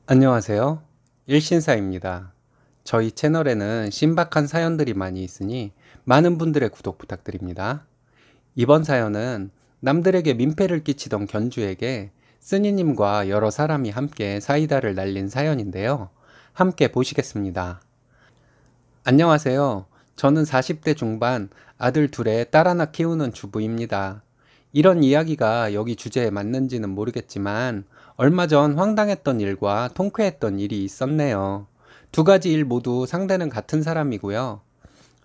안녕하세요. 일신사입니다. 저희 채널에는 신박한 사연들이 많이 있으니 많은 분들의 구독 부탁드립니다. 이번 사연은 남들에게 민폐를 끼치던 견주에게 스니님과 여러 사람이 함께 사이다를 날린 사연인데요. 함께 보시겠습니다. 안녕하세요. 저는 40대 중반 아들 둘에 딸 하나 키우는 주부입니다. 이런 이야기가 여기 주제에 맞는지는 모르겠지만 얼마 전 황당했던 일과 통쾌했던 일이 있었네요. 두 가지 일 모두 상대는 같은 사람이고요.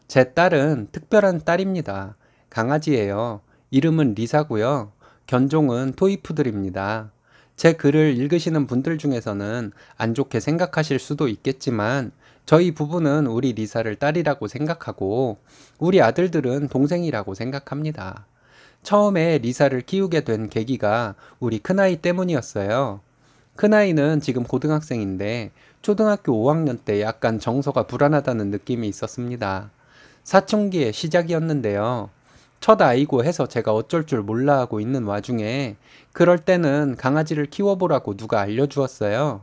제 딸은 특별한 딸입니다. 강아지예요. 이름은 리사고요. 견종은 토이푸들입니다. 제 글을 읽으시는 분들 중에서는 안 좋게 생각하실 수도 있겠지만 저희 부부는 우리 리사를 딸이라고 생각하고 우리 아들들은 동생이라고 생각합니다. 처음에 리사를 키우게 된 계기가 우리 큰아이 때문이었어요. 큰아이는 지금 고등학생인데 초등학교 5학년 때 약간 정서가 불안하다는 느낌이 있었습니다. 사춘기의 시작이었는데요. 첫 아이고 해서 제가 어쩔 줄 몰라 하고 있는 와중에 그럴 때는 강아지를 키워보라고 누가 알려주었어요.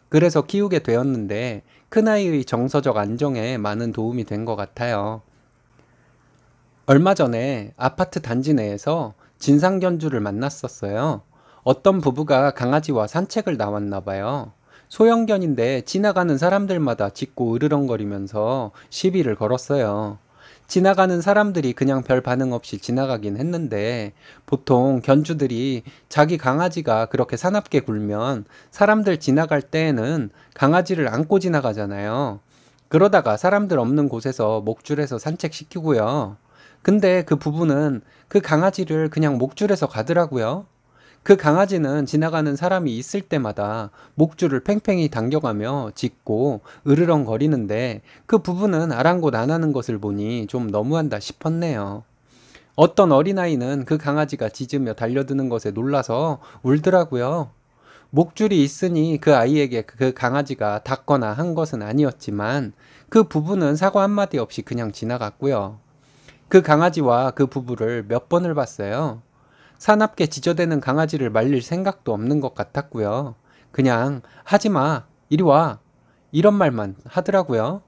그래서 키우게 되었는데 큰아이의 정서적 안정에 많은 도움이 된 것 같아요. 얼마 전에 아파트 단지 내에서 진상견주를 만났었어요. 어떤 부부가 강아지와 산책을 나왔나 봐요. 소형견인데 지나가는 사람들마다 짖고 으르렁거리면서 시비를 걸었어요. 지나가는 사람들이 그냥 별 반응 없이 지나가긴 했는데 보통 견주들이 자기 강아지가 그렇게 사납게 굴면 사람들 지나갈 때에는 강아지를 안고 지나가잖아요. 그러다가 사람들 없는 곳에서 목줄해서 산책시키고요. 근데 그 부부는 그 강아지를 그냥 목줄해서 가더라고요. 그 강아지는 지나가는 사람이 있을 때마다 목줄을 팽팽히 당겨가며 짖고 으르렁거리는데 그 부부는 아랑곳 안 하는 것을 보니 좀 너무한다 싶었네요. 어떤 어린아이는 그 강아지가 짖으며 달려드는 것에 놀라서 울더라고요. 목줄이 있으니 그 아이에게 그 강아지가 닿거나 한 것은 아니었지만 그 부부는 사과 한마디 없이 그냥 지나갔고요. 그 강아지와 그 부부를 몇 번을 봤어요. 사납게 지저대는 강아지를 말릴 생각도 없는 것 같았고요. 그냥 하지 마, 이리 와, 이런 말만 하더라고요.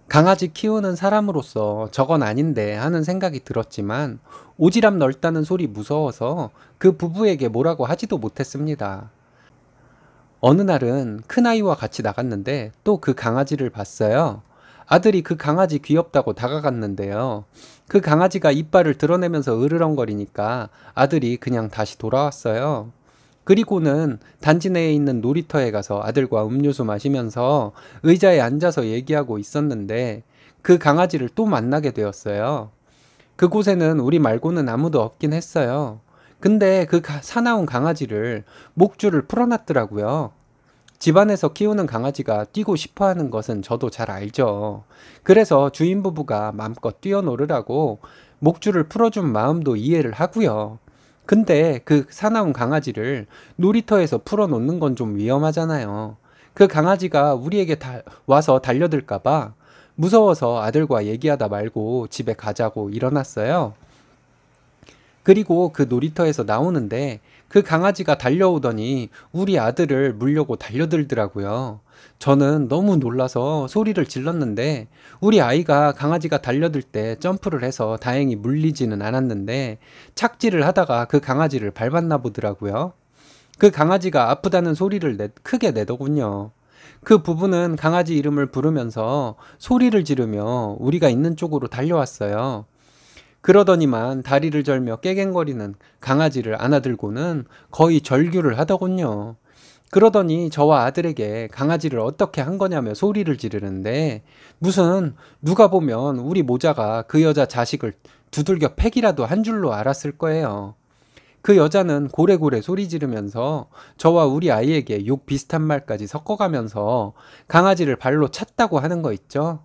강아지 키우는 사람으로서 저건 아닌데 하는 생각이 들었지만 오지랖 넓다는 소리 무서워서 그 부부에게 뭐라고 하지도 못했습니다. 어느 날은 큰아이와 같이 나갔는데 또 그 강아지를 봤어요. 아들이 그 강아지 귀엽다고 다가갔는데요. 그 강아지가 이빨을 드러내면서 으르렁거리니까 아들이 그냥 다시 돌아왔어요. 그리고는 단지 내에 있는 놀이터에 가서 아들과 음료수 마시면서 의자에 앉아서 얘기하고 있었는데 그 강아지를 또 만나게 되었어요. 그곳에는 우리 말고는 아무도 없긴 했어요. 근데 그 사나운 강아지를 목줄을 풀어놨더라고요. 집안에서 키우는 강아지가 뛰고 싶어 하는 것은 저도 잘 알죠. 그래서 주인 부부가 마음껏 뛰어놀으라고 목줄을 풀어준 마음도 이해를 하고요. 근데 그 사나운 강아지를 놀이터에서 풀어놓는 건 좀 위험하잖아요. 그 강아지가 우리에게 와서 달려들까봐 무서워서 아들과 얘기하다 말고 집에 가자고 일어났어요. 그리고 그 놀이터에서 나오는데 그 강아지가 달려오더니 우리 아들을 물려고 달려들더라고요. 저는 너무 놀라서 소리를 질렀는데 우리 아이가 강아지가 달려들 때 점프를 해서 다행히 물리지는 않았는데 착지를 하다가 그 강아지를 밟았나 보더라고요. 그 강아지가 아프다는 소리를 크게 내더군요. 그 부부는 강아지 이름을 부르면서 소리를 지르며 우리가 있는 쪽으로 달려왔어요. 그러더니만 다리를 절며 깨갱거리는 강아지를 안아들고는 거의 절규를 하더군요. 그러더니 저와 아들에게 강아지를 어떻게 한 거냐며 소리를 지르는데 무슨 누가 보면 우리 모자가 그 여자 자식을 두들겨 패기라도 한 줄로 알았을 거예요. 그 여자는 고래고래 소리 지르면서 저와 우리 아이에게 욕 비슷한 말까지 섞어가면서 강아지를 발로 찼다고 하는 거 있죠?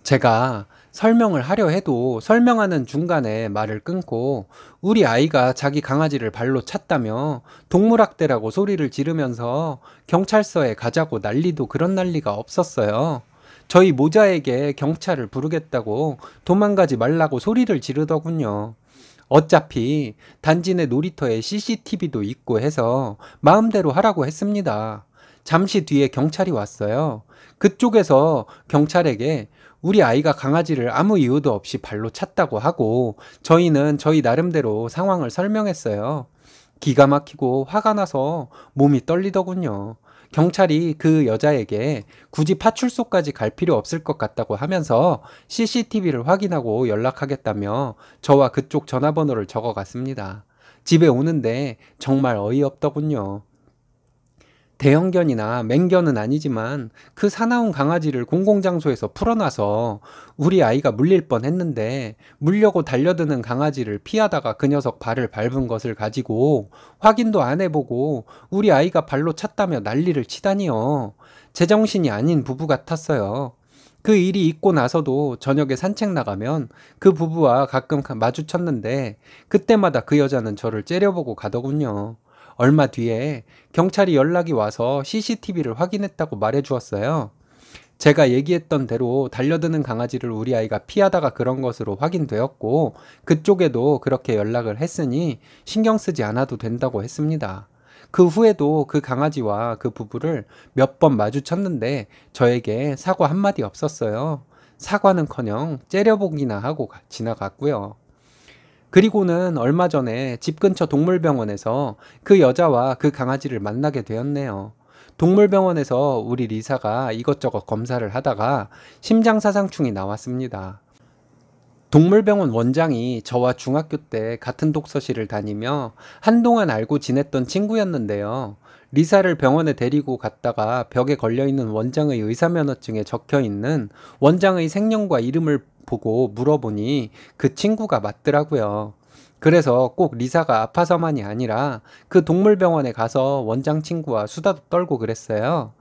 제가 설명을 하려 해도 설명하는 중간에 말을 끊고 우리 아이가 자기 강아지를 발로 찼다며 동물학대라고 소리를 지르면서 경찰서에 가자고 난리도 그런 난리가 없었어요. 저희 모자에게 경찰을 부르겠다고 도망가지 말라고 소리를 지르더군요. 어차피 단지 내 놀이터에 CCTV도 있고 해서 마음대로 하라고 했습니다. 잠시 뒤에 경찰이 왔어요. 그쪽에서 경찰에게 우리 아이가 강아지를 아무 이유도 없이 발로 찼다고 하고 저희는 저희 나름대로 상황을 설명했어요. 기가 막히고 화가 나서 몸이 떨리더군요. 경찰이 그 여자에게 굳이 파출소까지 갈 필요 없을 것 같다고 하면서 CCTV를 확인하고 연락하겠다며 저와 그쪽 전화번호를 적어갔습니다. 집에 오는데 정말 어이없더군요. 대형견이나 맹견은 아니지만 그 사나운 강아지를 공공장소에서 풀어놔서 우리 아이가 물릴 뻔했는데 물려고 달려드는 강아지를 피하다가 그 녀석 발을 밟은 것을 가지고 확인도 안 해보고 우리 아이가 발로 찼다며 난리를 치다니요. 제정신이 아닌 부부 같았어요. 그 일이 있고 나서도 저녁에 산책 나가면 그 부부와 가끔 마주쳤는데 그때마다 그 여자는 저를 째려보고 가더군요. 얼마 뒤에 경찰이 연락이 와서 CCTV를 확인했다고 말해 주었어요. 제가 얘기했던 대로 달려드는 강아지를 우리 아이가 피하다가 그런 것으로 확인되었고 그쪽에도 그렇게 연락을 했으니 신경 쓰지 않아도 된다고 했습니다. 그 후에도 그 강아지와 그 부부를 몇 번 마주쳤는데 저에게 사과 한마디 없었어요. 사과는커녕 째려보기나 하고 지나갔고요. 그리고는 얼마 전에 집 근처 동물병원에서 그 여자와 그 강아지를 만나게 되었네요. 동물병원에서 우리 리사가 이것저것 검사를 하다가 심장사상충이 나왔습니다. 동물병원 원장이 저와 중학교 때 같은 독서실을 다니며 한동안 알고 지냈던 친구였는데요. 리사를 병원에 데리고 갔다가 벽에 걸려있는 원장의 의사면허증에 적혀있는 원장의 생년과 이름을 보고 물어보니 그 친구가 맞더라고요. 그래서 꼭 리사가 아파서만이 아니라 그 동물병원에 가서 원장 친구와 수다도 떨고 그랬어요.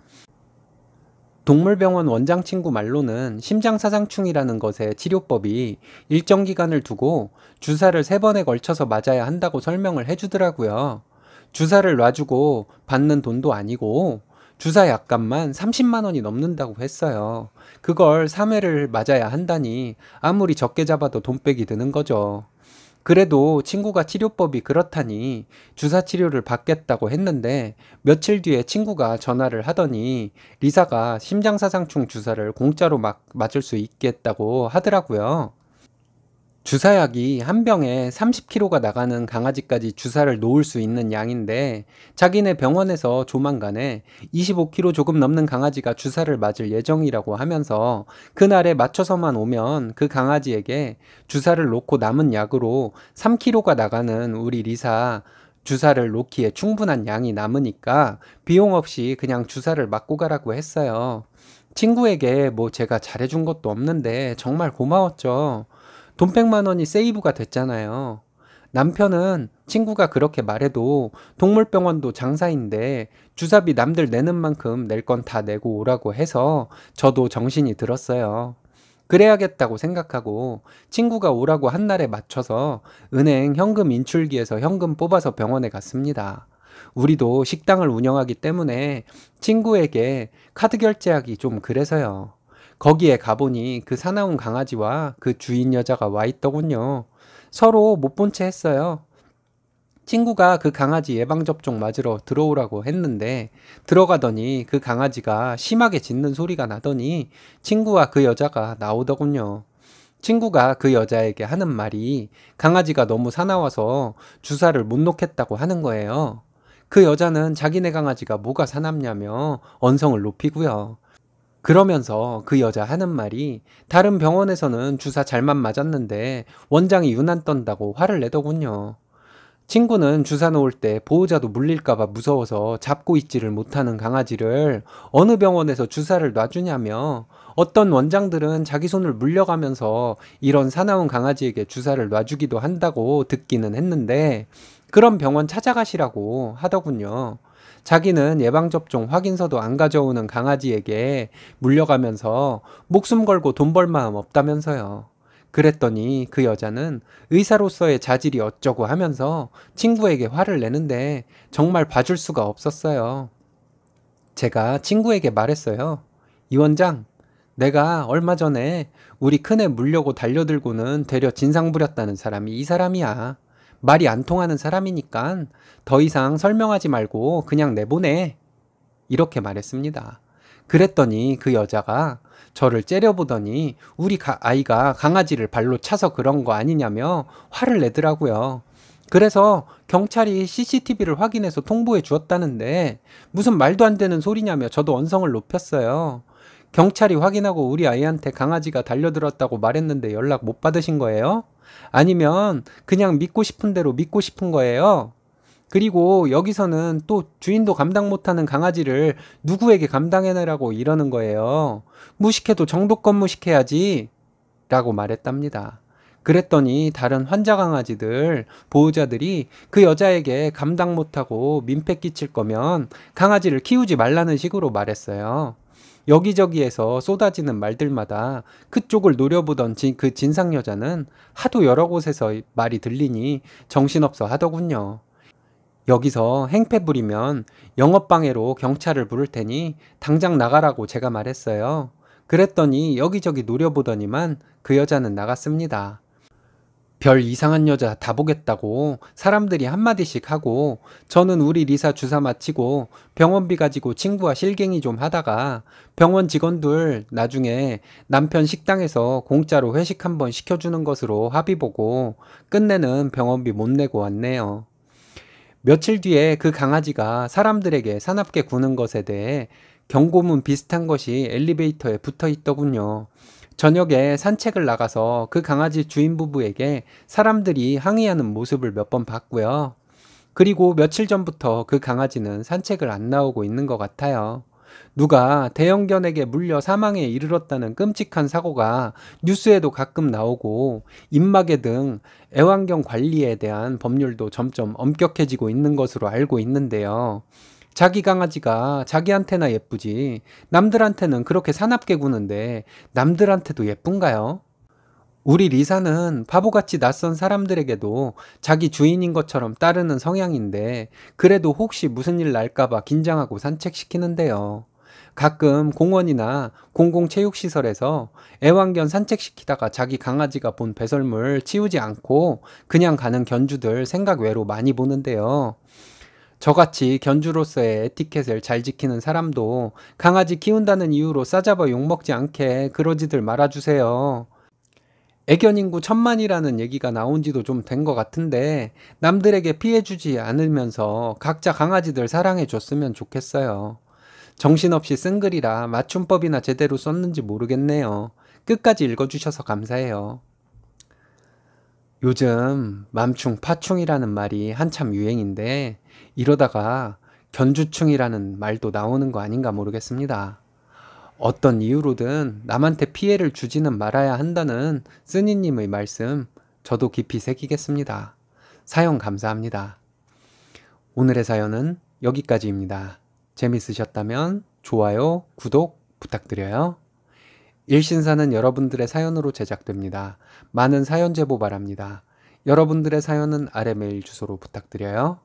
동물병원 원장 친구 말로는 심장사상충이라는 것의 치료법이 일정 기간을 두고 주사를 3번에 걸쳐서 맞아야 한다고 설명을 해주더라고요. 주사를 놔주고 받는 돈도 아니고 주사 약값만 30만 원이 넘는다고 했어요. 그걸 3회를 맞아야 한다니 아무리 적게 잡아도 돈백이 드는 거죠. 그래도 친구가 치료법이 그렇다니 주사 치료를 받겠다고 했는데 며칠 뒤에 친구가 전화를 하더니 리사가 심장사상충 주사를 공짜로 맞을 수 있겠다고 하더라고요. 주사약이 한 병에 30kg가 나가는 강아지까지 주사를 놓을 수 있는 양인데 자기네 병원에서 조만간에 25kg 조금 넘는 강아지가 주사를 맞을 예정이라고 하면서 그날에 맞춰서만 오면 그 강아지에게 주사를 놓고 남은 약으로 3kg가 나가는 우리 리사 주사를 놓기에 충분한 양이 남으니까 비용 없이 그냥 주사를 맞고 가라고 했어요. 친구에게 뭐 제가 잘해준 것도 없는데 정말 고마웠죠. 돈 100만 원이 세이브가 됐잖아요. 남편은 친구가 그렇게 말해도 동물병원도 장사인데 주사비 남들 내는 만큼 낼 건 다 내고 오라고 해서 저도 정신이 들었어요. 그래야겠다고 생각하고 친구가 오라고 한 날에 맞춰서 은행 현금 인출기에서 현금 뽑아서 병원에 갔습니다. 우리도 식당을 운영하기 때문에 친구에게 카드 결제하기 좀 그래서요. 거기에 가보니 그 사나운 강아지와 그 주인 여자가 와 있더군요. 서로 못 본 채 했어요. 친구가 그 강아지 예방접종 맞으러 들어오라고 했는데 들어가더니 그 강아지가 심하게 짖는 소리가 나더니 친구와 그 여자가 나오더군요. 친구가 그 여자에게 하는 말이 강아지가 너무 사나워서 주사를 못 놓겠다고 하는 거예요. 그 여자는 자기네 강아지가 뭐가 사납냐며 언성을 높이고요. 그러면서 그 여자 하는 말이 다른 병원에서는 주사 잘만 맞았는데 원장이 유난 떤다고 화를 내더군요. 친구는 주사 놓을 때 보호자도 물릴까봐 무서워서 잡고 있지를 못하는 강아지를 어느 병원에서 주사를 놔주냐며 어떤 원장들은 자기 손을 물려가면서 이런 사나운 강아지에게 주사를 놔주기도 한다고 듣기는 했는데 그런 병원 찾아가시라고 하더군요. 자기는 예방접종 확인서도 안 가져오는 강아지에게 물려가면서 목숨 걸고 돈 벌 마음 없다면서요. 그랬더니 그 여자는 의사로서의 자질이 어쩌고 하면서 친구에게 화를 내는데 정말 봐줄 수가 없었어요. 제가 친구에게 말했어요. 이 원장, 내가 얼마 전에 우리 큰애 물려고 달려들고는 되려 진상 부렸다는 사람이 이 사람이야. 말이 안 통하는 사람이니까 더 이상 설명하지 말고 그냥 내보내. 이렇게 말했습니다. 그랬더니 그 여자가 저를 째려보더니 우리 아이가 강아지를 발로 차서 그런 거 아니냐며 화를 내더라고요. 그래서 경찰이 CCTV를 확인해서 통보해 주었다는데 무슨 말도 안 되는 소리냐며 저도 언성을 높였어요. 경찰이 확인하고 우리 아이한테 강아지가 달려들었다고 말했는데 연락 못 받으신 거예요? 아니면 그냥 믿고 싶은 대로 믿고 싶은 거예요? 그리고 여기서는 또 주인도 감당 못하는 강아지를 누구에게 감당해내라고 이러는 거예요. 무식해도 정도껏 무식해야지 라고 말했답니다. 그랬더니 다른 환자 강아지들, 보호자들이 그 여자에게 감당 못하고 민폐 끼칠 거면 강아지를 키우지 말라는 식으로 말했어요. 여기저기에서 쏟아지는 말들마다 그쪽을 노려보던 그 진상 여자는 하도 여러 곳에서 말이 들리니 정신없어 하더군요. 여기서 행패 부리면 영업방해로 경찰을 부를 테니 당장 나가라고 제가 말했어요. 그랬더니 여기저기 노려보더니만 그 여자는 나갔습니다. 별 이상한 여자 다 보겠다고 사람들이 한마디씩 하고 저는 우리 리사 주사 맞히고 병원비 가지고 친구와 실갱이 좀 하다가 병원 직원들 나중에 남편 식당에서 공짜로 회식 한번 시켜주는 것으로 합의 보고 끝내는 병원비 못 내고 왔네요. 며칠 뒤에 그 강아지가 사람들에게 사납게 구는 것에 대해 경고문 비슷한 것이 엘리베이터에 붙어 있더군요. 저녁에 산책을 나가서 그 강아지 주인 부부에게 사람들이 항의하는 모습을 몇 번 봤고요. 그리고 며칠 전부터 그 강아지는 산책을 안 나오고 있는 것 같아요. 누가 대형견에게 물려 사망에 이르렀다는 끔찍한 사고가 뉴스에도 가끔 나오고 입마개 등 애완견 관리에 대한 법률도 점점 엄격해지고 있는 것으로 알고 있는데요. 자기 강아지가 자기한테나 예쁘지 남들한테는 그렇게 사납게 구는데 남들한테도 예쁜가요? 우리 리사는 바보같이 낯선 사람들에게도 자기 주인인 것처럼 따르는 성향인데 그래도 혹시 무슨 일 날까봐 긴장하고 산책시키는데요. 가끔 공원이나 공공체육시설에서 애완견 산책시키다가 자기 강아지가 본 배설물 치우지 않고 그냥 가는 견주들 생각 외로 많이 보는데요. 저같이 견주로서의 에티켓을 잘 지키는 사람도 강아지 키운다는 이유로 싸잡아 욕먹지 않게 그러지들 말아주세요. 애견 인구 1000만이라는 얘기가 나온 지도 좀 된 것 같은데 남들에게 피해 주지 않으면서 각자 강아지들 사랑해 줬으면 좋겠어요. 정신없이 쓴 글이라 맞춤법이나 제대로 썼는지 모르겠네요. 끝까지 읽어주셔서 감사해요. 요즘 맘충 파충이라는 말이 한참 유행인데 이러다가 견주충이라는 말도 나오는 거 아닌가 모르겠습니다. 어떤 이유로든 남한테 피해를 주지는 말아야 한다는 쓰니님의 말씀 저도 깊이 새기겠습니다. 사연 감사합니다. 오늘의 사연은 여기까지입니다. 재밌으셨다면 좋아요, 구독 부탁드려요. 일신사는 여러분들의 사연으로 제작됩니다. 많은 사연 제보 바랍니다. 여러분들의 사연은 아래 메일 주소로 부탁드려요.